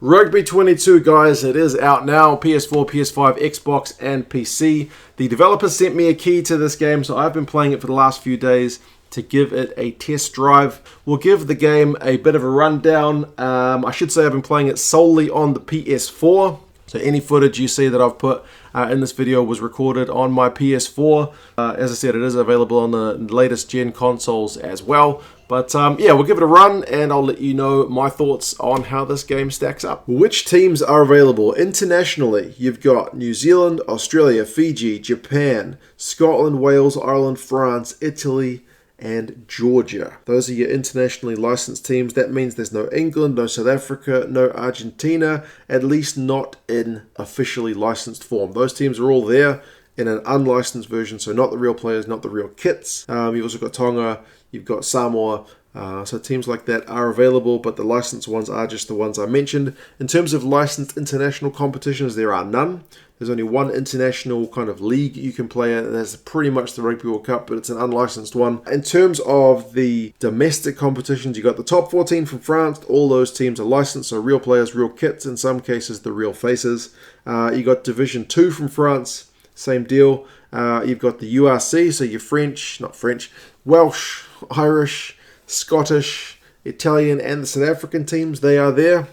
Rugby 22, guys, it is out now. PS4, PS5, Xbox, and PC. The developer sent me a key to this game, so I've been playing it for the last few days to give it a test drive. We'll give the game a bit of a rundown. I should say I've been playing it solely on the PS4. So any footage you see that I've put in this video was recorded on my PS4. As I said, it is available on the latest gen consoles as well. But yeah, we'll give it a run and I'll let you know my thoughts on how this game stacks up. Which teams are available? Internationally, you've got New Zealand, Australia, Fiji, Japan, Scotland, Wales, Ireland, France, Italy, and Georgia. Those are your internationally licensed teams. That means there's no England, no South Africa, no Argentina, at least not in officially licensed form. Those teams are all there in an unlicensed version, so not the real players, not the real kits. You've also got Tonga, you've got Samoa, so teams like that are available, but the licensed ones are just the ones I mentioned. In terms of licensed international competitions, there are none. There's only one international kind of league you can play in, and that's pretty much the Rugby World Cup, but it's an unlicensed one. In terms of the domestic competitions, you got the top 14 from France. All those teams are licensed, so real players, real kits, in some cases the real faces. You got Division 2 from France, same deal. You've got the URC, so your Welsh, Irish, Scottish, Italian, and the South African teams, they are there.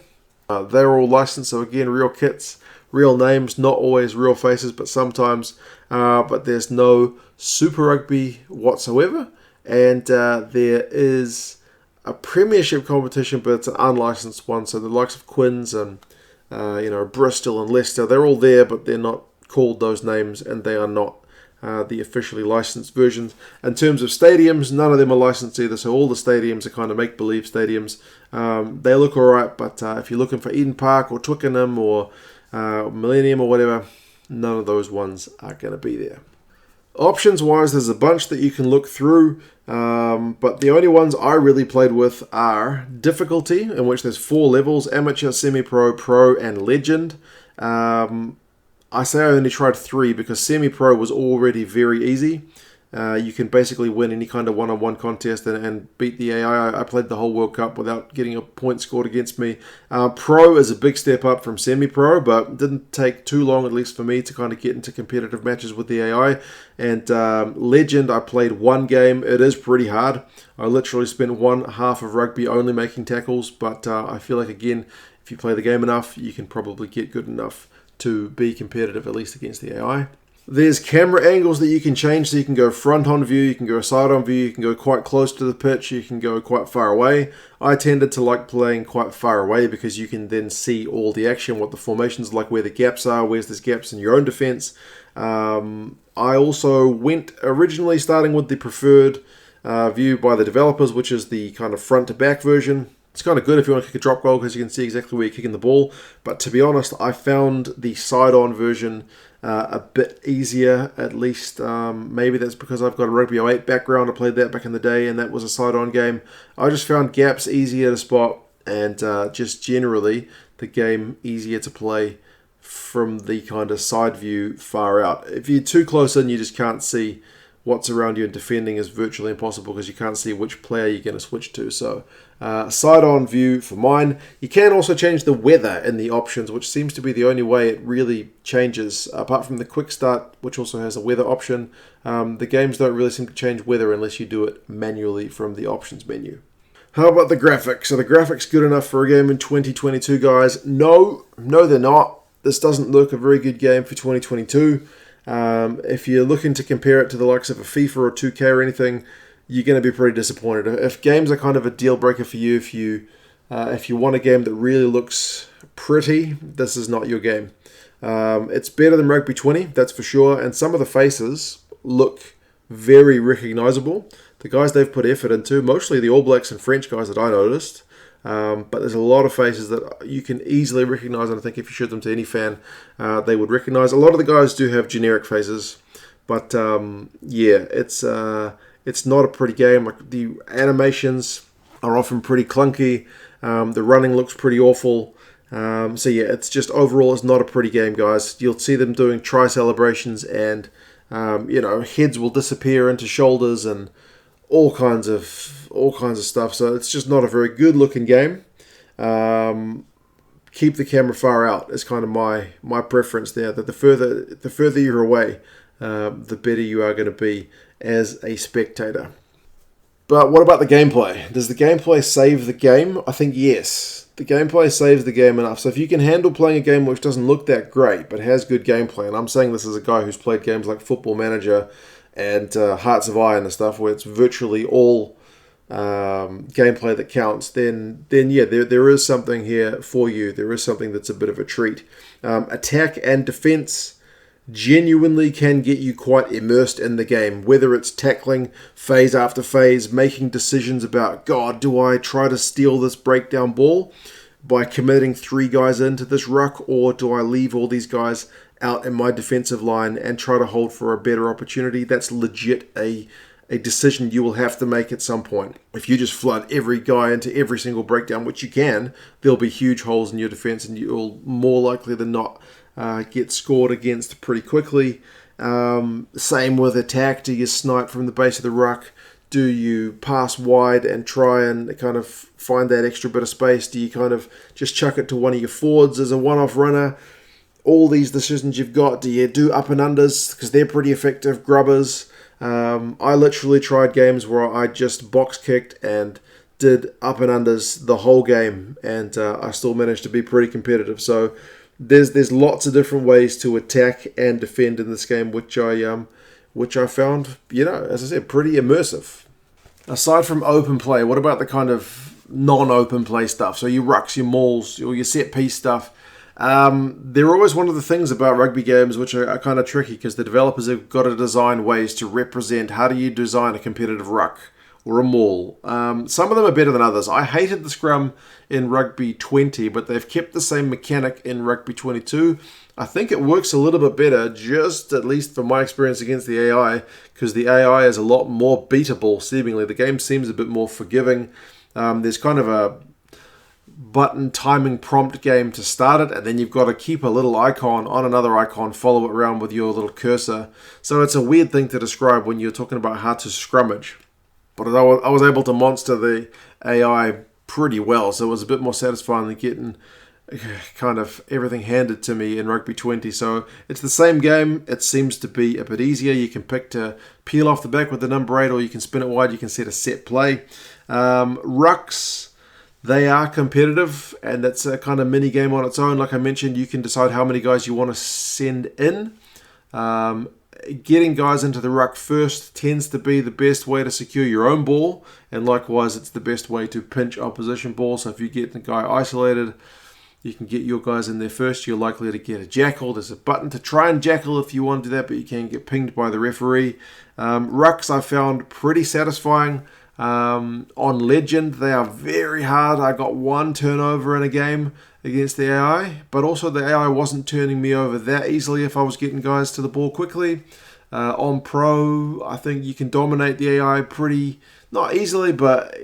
They're all licensed, so again, real kits, real names, not always real faces, but sometimes. But there's no Super Rugby whatsoever. And there is a Premiership competition, but it's an unlicensed one. So the likes of Quins and Bristol and Leicester, they're all there, but they're not called those names, and they are not the officially licensed versions. In terms of stadiums, none of them are licensed either, so all the stadiums are kind of make-believe stadiums. They look alright, but if you're looking for Eden Park or Twickenham or Millennium or whatever, none of those ones are going to be there. Options-wise, there's a bunch that you can look through, but the only ones I really played with are difficulty, in which there's 4 levels: amateur, semi-pro, pro, and legend. I say I only tried 3 because semi-pro was already very easy. You can basically win any kind of one-on-one contest and beat the AI. I played the whole World Cup without getting a point scored against me. Pro is a big step up from semi-pro, but it didn't take too long, at least for me, to kind of get into competitive matches with the AI. And Legend, I played 1 game. It is pretty hard. I literally spent one half of rugby only making tackles, but I feel like, again, if you play the game enough, you can probably get good enough to be competitive, at least against the AI. There's camera angles that you can change, so you can go front-on view, you can go side-on view, you can go quite close to the pitch, you can go quite far away. I tended to like playing quite far away because you can then see all the action, what the formations are like, where the gaps are, where's there's gaps in your own defense. I also went originally starting with the preferred view by the developers, which is the kind of front-to-back version. It's kind of good if you want to kick a drop goal because you can see exactly where you're kicking the ball. But to be honest, I found the side-on version a bit easier, at least. Maybe that's because I've got a Rugby 08 background. I played that back in the day, and that was a side-on game. I just found gaps easier to spot, and just generally the game easier to play from the kind of side view far out. If you're too close in, you just can't see what's around you, and defending is virtually impossible because you can't see which player you're going to switch to. So side-on view for mine. You can also change the weather in the options, which seems to be the only way it really changes. Apart from the quick start, which also has a weather option, the games don't really seem to change weather unless you do it manually from the options menu. How about the graphics? Are the graphics good enough for a game in 2022, guys? No, they're not. This doesn't look a very good game for 2022. If you're looking to compare it to the likes of a FIFA or 2K or anything, you're going to be pretty disappointed. If games are kind of a deal breaker for you, if you want a game that really looks pretty, this is not your game. It's better than Rugby 20, that's for sure, and some of the faces look very recognizable. The guys they've put effort into, mostly the All Blacks and French guys that I noticed. But there's a lot of faces that you can easily recognize, and I think if you showed them to any fan, they would recognize. A lot of the guys do have generic faces, but yeah, it's not a pretty game. Like, the animations are often pretty clunky. The running looks pretty awful. So yeah, it's just overall, it's not a pretty game, guys. You'll see them doing try celebrations, and heads will disappear into shoulders and all kinds of stuff. So it's just not a very good looking game. keep the camera far out is kind of my preference there. That the further you're away, the better you are going to be as a spectator. But what about the gameplay? Does the gameplay save the game? I think yes. The gameplay saves the game enough. So if you can handle playing a game which doesn't look that great but has good gameplay, and I'm saying this as a guy who's played games like Football Manager and Hearts of Iron and stuff, where it's virtually all gameplay that counts, then yeah, there is something here for you. There is something that's a bit of a treat. Attack and defense genuinely can get you quite immersed in the game, whether it's tackling phase after phase, making decisions about, God, do I try to steal this breakdown ball by committing 3 guys into this ruck, or do I leave all these guys out in my defensive line and try to hold for a better opportunity? That's legit a decision you will have to make at some point. If you just flood every guy into every single breakdown, which you can, there'll be huge holes in your defense, and you'll more likely than not get scored against pretty quickly. Same with attack. Do you snipe from the base of the ruck? Do you pass wide and try and kind of find that extra bit of space? Do you kind of just chuck it to one of your forwards as a one-off runner? All these decisions you've got. Do you do up and unders? Because they're pretty effective. Grubbers. I literally tried games where I just box kicked and did up and unders the whole game, and I still managed to be pretty competitive. So there's lots of different ways to attack and defend in this game, which I found, as I said, pretty immersive. Aside from open play, what about the kind of non-open play stuff? So your rucks, your mauls, or your set piece stuff. They're always one of the things about rugby games which are kind of tricky, because the developers have got to design ways to represent how do you design a competitive ruck or a maul. Some of them are better than others. I hated the scrum in Rugby 20, but they've kept the same mechanic in Rugby 22. I think it works a little bit better, just at least from my experience against the AI, because the AI is a lot more beatable, seemingly. The game seems a bit more forgiving. There's kind of a button timing prompt game to start it, and then you've got to keep a little icon on another icon, follow it around with your little cursor. So it's a weird thing to describe when you're talking about how to scrummage. But I was able to monster the AI pretty well, so it was a bit more satisfying than getting kind of everything handed to me in Rugby 20. So it's the same game. It seems to be a bit easier. You can pick to peel off the back with the number 8, or you can spin it wide. You can set a set play. Rucks, they are competitive, and it's a kind of mini game on its own. Like I mentioned, you can decide how many guys you want to send in. Getting guys into the ruck first tends to be the best way to secure your own ball, and likewise it's the best way to pinch opposition ball. So if you get the guy isolated, you can get your guys in there first. You're likely to get a jackal. There's a button to try and jackal if you want to do that, but you can get pinged by the referee. Rucks I found pretty satisfying. On Legend, they are very hard. I got 1 turnover in a game against the AI, but also the AI wasn't turning me over that easily if I was getting guys to the ball quickly. On Pro, I think you can dominate the AI pretty, not easily, but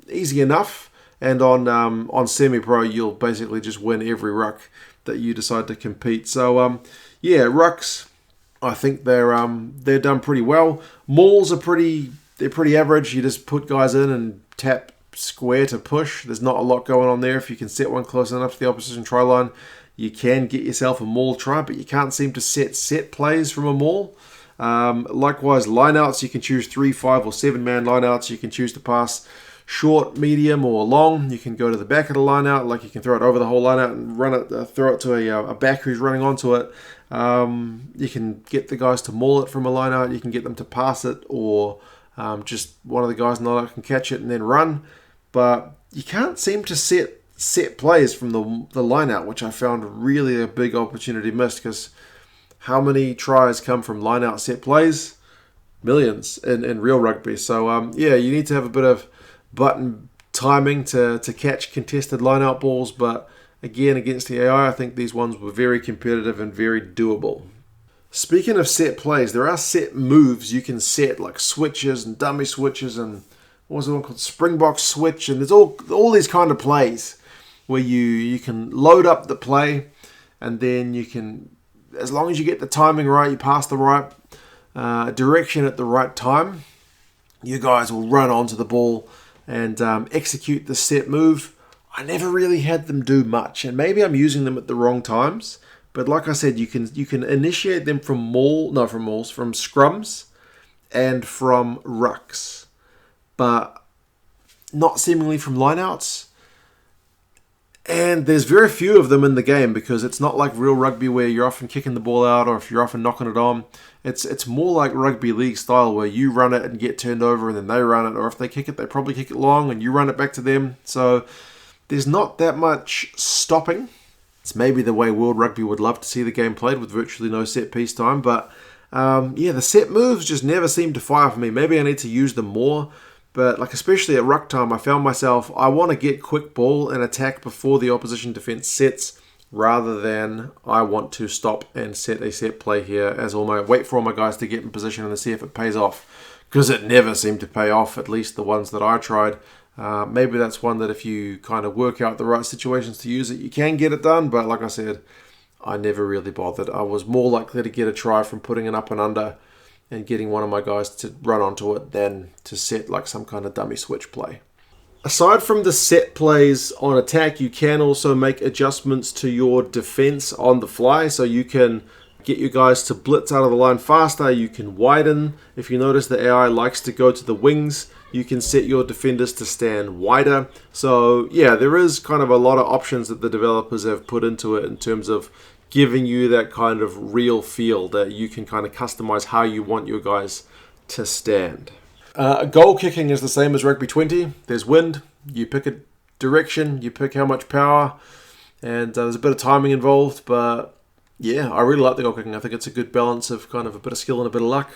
easy enough. And on Semi-Pro, you'll basically just win every ruck that you decide to compete. So, yeah, rucks, I think they're done pretty well. Mauls are they're pretty average. You just put guys in and tap square to push. There's not a lot going on there. If you can set one close enough to the opposition try line, you can get yourself a maul try, but you can't seem to set plays from a maul. Likewise, lineouts, you can choose 3, 5, or 7-man lineouts. You can choose to pass short, medium, or long. You can go to the back of the lineout, like you can throw it over the whole lineout and run it, throw it to a back who's running onto it. You can get the guys to maul it from a lineout. You can get them to pass it, or just one of the guys in the lineout can catch it and then run. But you can't seem to set plays from the lineout, which I found really a big opportunity missed, because how many tries come from lineout set plays? Millions in real rugby. So yeah, you need to have a bit of button timing to catch contested lineout balls, but again, against the AI, I think these ones were very competitive and very doable. Speaking of set plays, there are set moves you can set, like switches and dummy switches, and what was the one called? Springbok switch, and there's all these kind of plays where you can load up the play, and then you can, as long as you get the timing right, you pass the right direction at the right time, you guys will run onto the ball and execute the set move. I never really had them do much, and maybe I'm using them at the wrong times. But like I said, you can initiate them from from scrums and from rucks, but not seemingly from lineouts. And there's very few of them in the game because it's not like real rugby where you're often kicking the ball out or if you're often knocking it on. It's more like rugby league style where you run it and get turned over and then they run it, or if they kick it, they probably kick it long and you run it back to them. So there's not that much stopping. It's maybe the way World Rugby would love to see the game played with virtually no set piece time. But yeah, the set moves just never seem to fire for me. Maybe I need to use them more. But like especially at ruck time, I found myself, I want to get quick ball and attack before the opposition defense sets, rather than I want to stop and set a set play here as wait for all my guys to get in position and see if it pays off. Because it never seemed to pay off, at least the ones that I tried. Maybe that's one that if you kind of work out the right situations to use it, you can get it done. But like I said, I never really bothered. I was more likely to get a try from putting it up and under and getting one of my guys to run onto it than to set like some kind of dummy switch play. Aside from the set plays on attack, you can also make adjustments to your defense on the fly. So you can get your guys to blitz out of the line faster. You can widen. If you notice, the AI likes to go to the wings. You can set your defenders to stand wider. So yeah, there is kind of a lot of options that the developers have put into it in terms of giving you that kind of real feel that you can kind of customize how you want your guys to stand. Goal kicking is the same as Rugby 20. There's wind, you pick a direction, you pick how much power, and there's a bit of timing involved, but yeah, I really like the goal kicking. I think it's a good balance of kind of a bit of skill and a bit of luck.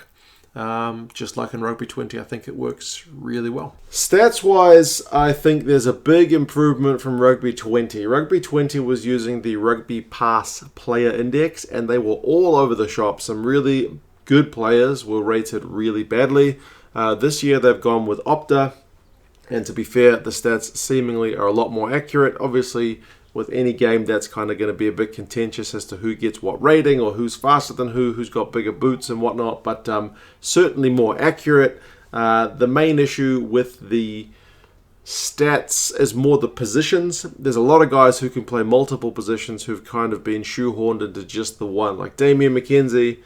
Just like in Rugby 20, I think it works really well. Stats-wise, I think there's a big improvement from Rugby 20. Rugby 20 was using the Rugby Pass Player Index, and they were all over the shop. Some really good players were rated really badly. This year, they've gone with Opta, and to be fair, the stats seemingly are a lot more accurate. Obviously, with any game, that's kind of going to be a bit contentious as to who gets what rating or who's faster than who's got bigger boots and whatnot, but certainly more accurate. The main issue with the stats is more the positions. There's a lot of guys who can play multiple positions who've kind of been shoehorned into just the one. Like Damien McKenzie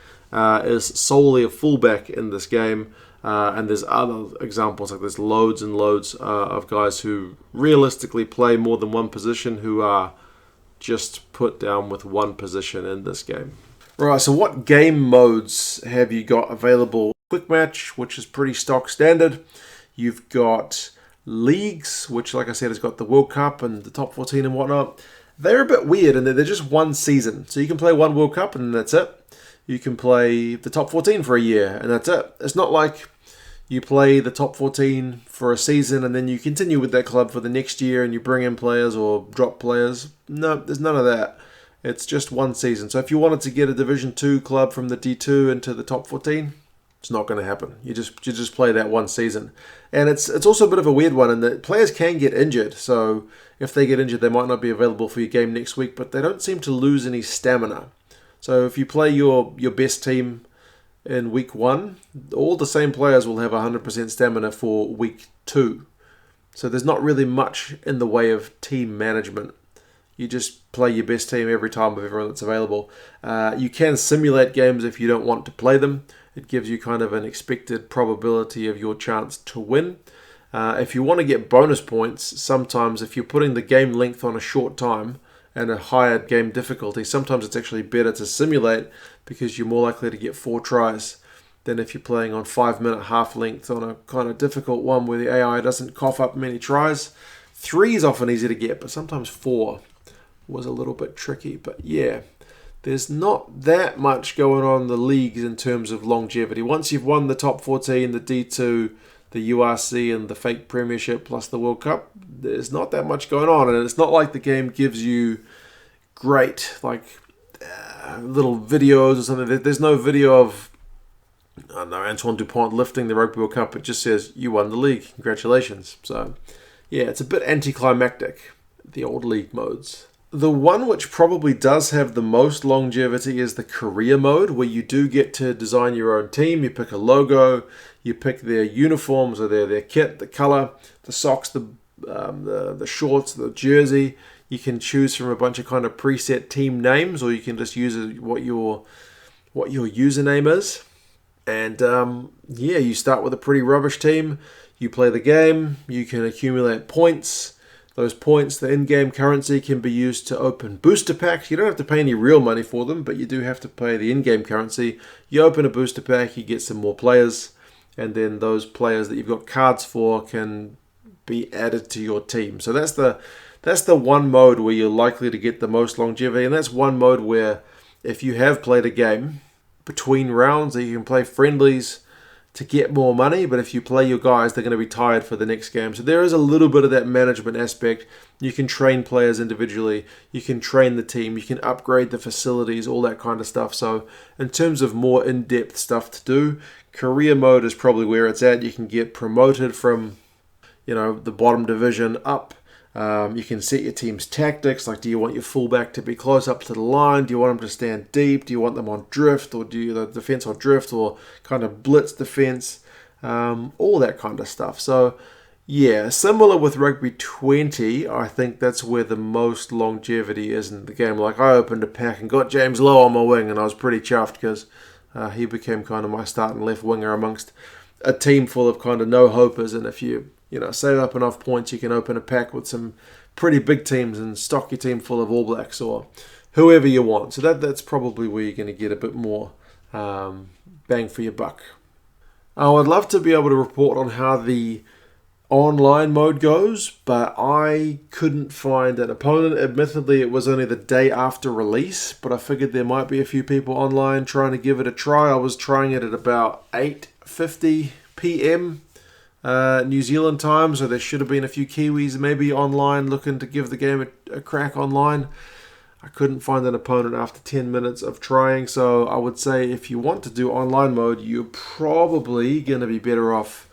is solely a fullback in this game. And there's other examples, like there's loads and loads of guys who realistically play more than one position who are just put down with one position in this game. Right, so what game modes have you got available? Quick match, which is pretty stock standard. You've got leagues, which like I said has got the World Cup and the top 14 and whatnot. They're a bit weird and they're just one season. So you can play one World Cup and that's it. You can play the top 14 for a year and that's it. It's not like you play the top 14 for a season and then you continue with that club for the next year and you bring in players or drop players. No, there's none of that. It's just one season. So if you wanted to get a Division 2 club from the D2 into the top 14, it's not going to happen. You just play that one season. And it's also a bit of a weird one in that players can get injured. So if they get injured, they might not be available for your game next week, but they don't seem to lose any stamina. So if you play your best team in week 1, all the same players will have 100% stamina for week 2. So there's not really much in the way of team management. You just play your best team every time with everyone that's available. You can simulate games if you don't want to play them. It gives you kind of an expected probability of your chance to win. If you want to get bonus points, sometimes if you're putting the game length on a short time and a higher game difficulty, sometimes it's actually better to simulate because you're more likely to get 4 tries than if you're playing on 5-minute half length on a kind of difficult one where the AI doesn't cough up many tries. 3 is often easy to get, but sometimes 4 was a little bit tricky. But yeah, there's not that much going on in the leagues in terms of longevity. Once you've won the top 14, the D2, the URC and the fake Premiership plus the World Cup, there's not that much going on. And it's not like the game gives you great little videos or something. There's no video of Antoine Dupont lifting the Rugby World Cup. It just says you won the league, congratulations. So yeah, it's a bit anticlimactic, the old league modes. The one which probably does have the most longevity is the career mode, where you do get to design your own team. You pick a logo, you pick their uniforms or their kit, the color, the socks, the the shorts, the jersey. You can choose from a bunch of kind of preset team names, or you can just use what your username is. And yeah, you start with a pretty rubbish team. You play the game. You can accumulate points. Those points, the in-game currency, can be used to open booster packs. You don't have to pay any real money for them, but you do have to pay the in-game currency. You open a booster pack, you get some more players, and then those players that you've got cards for can be added to your team. So that's the one mode where you're likely to get the most longevity, and that's one mode where if you have played a game between rounds, that you can play friendlies to get more money, but if you play your guys, they're going to be tired for the next game. So there is a little bit of that management aspect. You can train players individually, you can train the team, you can upgrade the facilities, all that kind of stuff. So in terms of more in-depth stuff to do, career mode is probably where it's at. You can get promoted from, the bottom division up. You can set your team's tactics, like do you want your fullback to be close up to the line? Do you want them to stand deep? Do you want them on drift, or do you the defense on drift, or kind of blitz defense? All that kind of stuff. So yeah, similar with Rugby 20, I think that's where the most longevity is in the game. Like I opened a pack and got James Lowe on my wing, and I was pretty chuffed because he became kind of my starting left winger amongst a team full of kind of no-hopers. And if you save up enough points, you can open a pack with some pretty big teams and stock your team full of All Blacks or whoever you want. So that's probably where you're going to get a bit more bang for your buck. I would love to be able to report on how the online mode goes, but I couldn't find an opponent. Admittedly, it was only the day after release, but I figured there might be a few people online trying to give it a try. I was trying it at about 8:50 p.m. New Zealand time, so there should have been a few Kiwis maybe online looking to give the game a crack online. I couldn't find an opponent after 10 minutes of trying, so I would say if you want to do online mode, you're probably going to be better off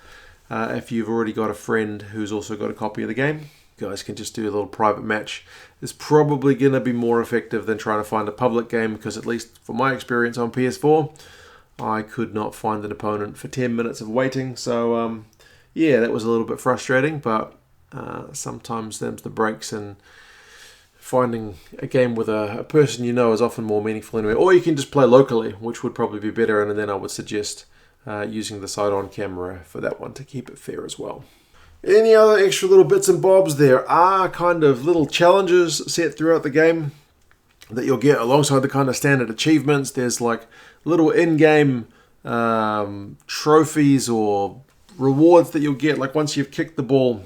if you've already got a friend who's also got a copy of the game. You guys can just do a little private match. It's probably going to be more effective than trying to find a public game, because at least from my experience on PS4, I could not find an opponent for 10 minutes of waiting, so yeah, that was a little bit frustrating, but sometimes them's the breaks, and finding a game with a person is often more meaningful anyway. Or you can just play locally, which would probably be better, and then I would suggest using the side-on camera for that one to keep it fair as well. Any other extra little bits and bobs? There are kind of little challenges set throughout the game that you'll get alongside the kind of standard achievements. There's like little in-game trophies or rewards that you'll get, like once you've kicked the ball,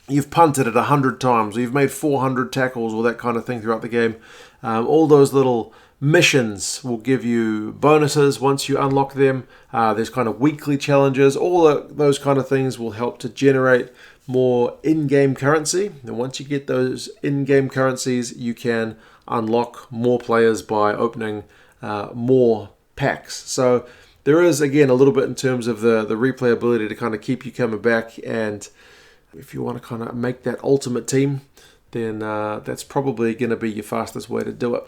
you've punted it 100 times, or you've made 400 tackles, or that kind of thing throughout the game. All those little missions will give you bonuses once you unlock them. There's kind of weekly challenges. All those kind of things will help to generate more in-game currency. And once you get those in-game currencies, you can unlock more players by opening more packs. So there is, again, a little bit in terms of the replayability to kind of keep you coming back. And if you want to kind of make that ultimate team, then that's probably going to be your fastest way to do it.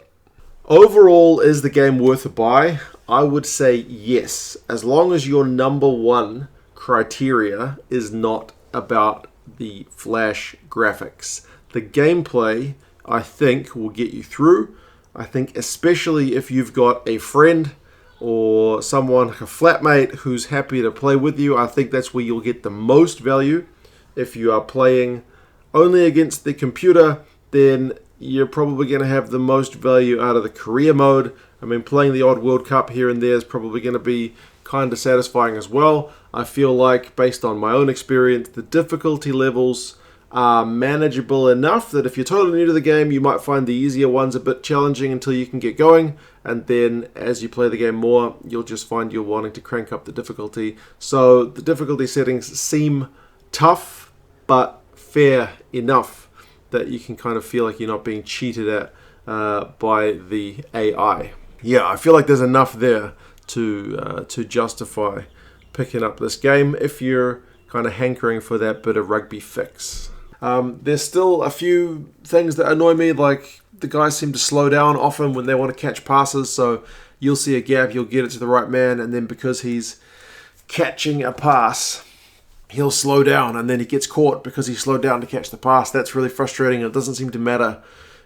Overall, is the game worth a buy? I would say yes, as long as your number one criteria is not about the flash graphics. The gameplay, I think, will get you through. I think especially if you've got a friend or someone, like a flatmate, who's happy to play with you, I think that's where you'll get the most value. If you are playing only against the computer, then you're probably going to have the most value out of the career mode. I mean, playing the odd World Cup here and there is probably going to be kind of satisfying as well. I feel like, based on my own experience, the difficulty levels are manageable enough that if you're totally new to the game, you might find the easier ones a bit challenging until you can get going. And then as you play the game more, you'll just find you're wanting to crank up the difficulty. So the difficulty settings seem tough, but fair enough that you can kind of feel like you're not being cheated at by the AI. Yeah, I feel like there's enough there to justify picking up this game if you're kind of hankering for that bit of rugby fix. There's still a few things that annoy me, like the guys seem to slow down often when they want to catch passes, so you'll see a gap, you'll get it to the right man, and then because he's catching a pass, he'll slow down and then he gets caught because he slowed down to catch the pass. That's really frustrating. It doesn't seem to matter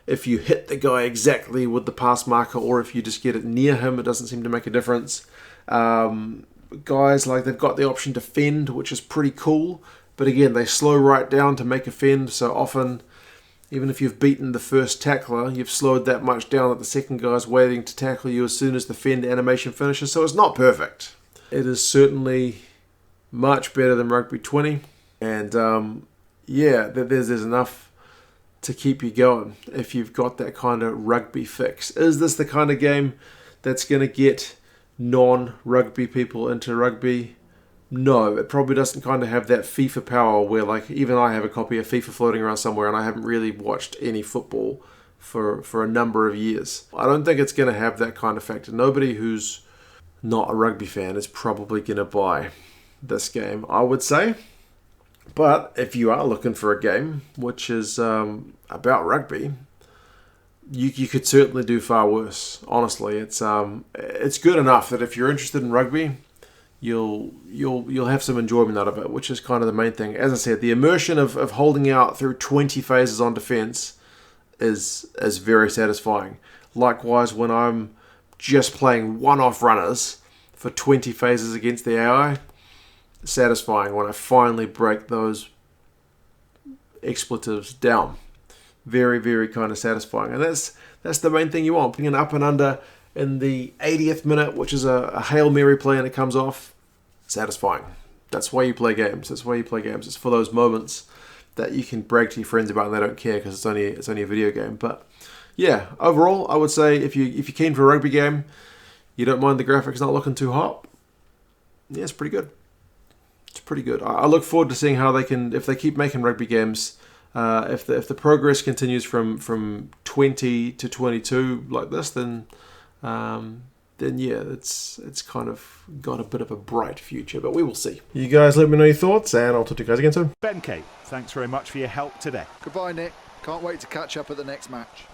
if you hit the guy exactly with the pass marker or if you just get it near him. It doesn't seem to make a difference. Guys, like, they've got the option to fend, which is pretty cool. But again, they slow right down to make a fend. So often, even if you've beaten the first tackler, you've slowed that much down that the second guy's waiting to tackle you as soon as the fend animation finishes. So it's not perfect. It is certainly much better than Rugby 20. And yeah, there's enough to keep you going if you've got that kind of rugby fix. Is this the kind of game that's going to get non-rugby people into rugby? No, it probably doesn't kind of have that FIFA power where, like, even I have a copy of FIFA floating around somewhere and I haven't really watched any football for a number of years. I don't think it's going to have that kind of factor. Nobody who's not a rugby fan is probably going to buy this game, I would say. But if you are looking for a game which is about rugby, you could certainly do far worse. Honestly, it's good enough that if you're interested in rugby, you'll have some enjoyment out of it, which is kind of the main thing. As I said, the immersion of holding out through 20 phases on defense is very satisfying. Likewise, when I'm just playing one-off runners for 20 phases against the AI, satisfying when I finally break those expletives down. Very, very kind of satisfying. And that's the main thing you want. Putting an up and under in the 80th minute, which is a Hail Mary play and it comes off, satisfying. That's why you play games. It's for those moments that you can brag to your friends about and they don't care because it's only a video game. But yeah, overall, I would say if you're keen for a rugby game, you don't mind the graphics not looking too hot, yeah, it's pretty good. It's pretty good. I look forward to seeing how they can, if they keep making rugby games, if the progress continues from 20 to 22 like this, then yeah, it's kind of got a bit of a bright future, but we will see. You guys let me know your thoughts, and I'll talk to you guys again soon. Ben Kate, thanks very much for your help today. Goodbye, Nick. Can't wait to catch up at the next match.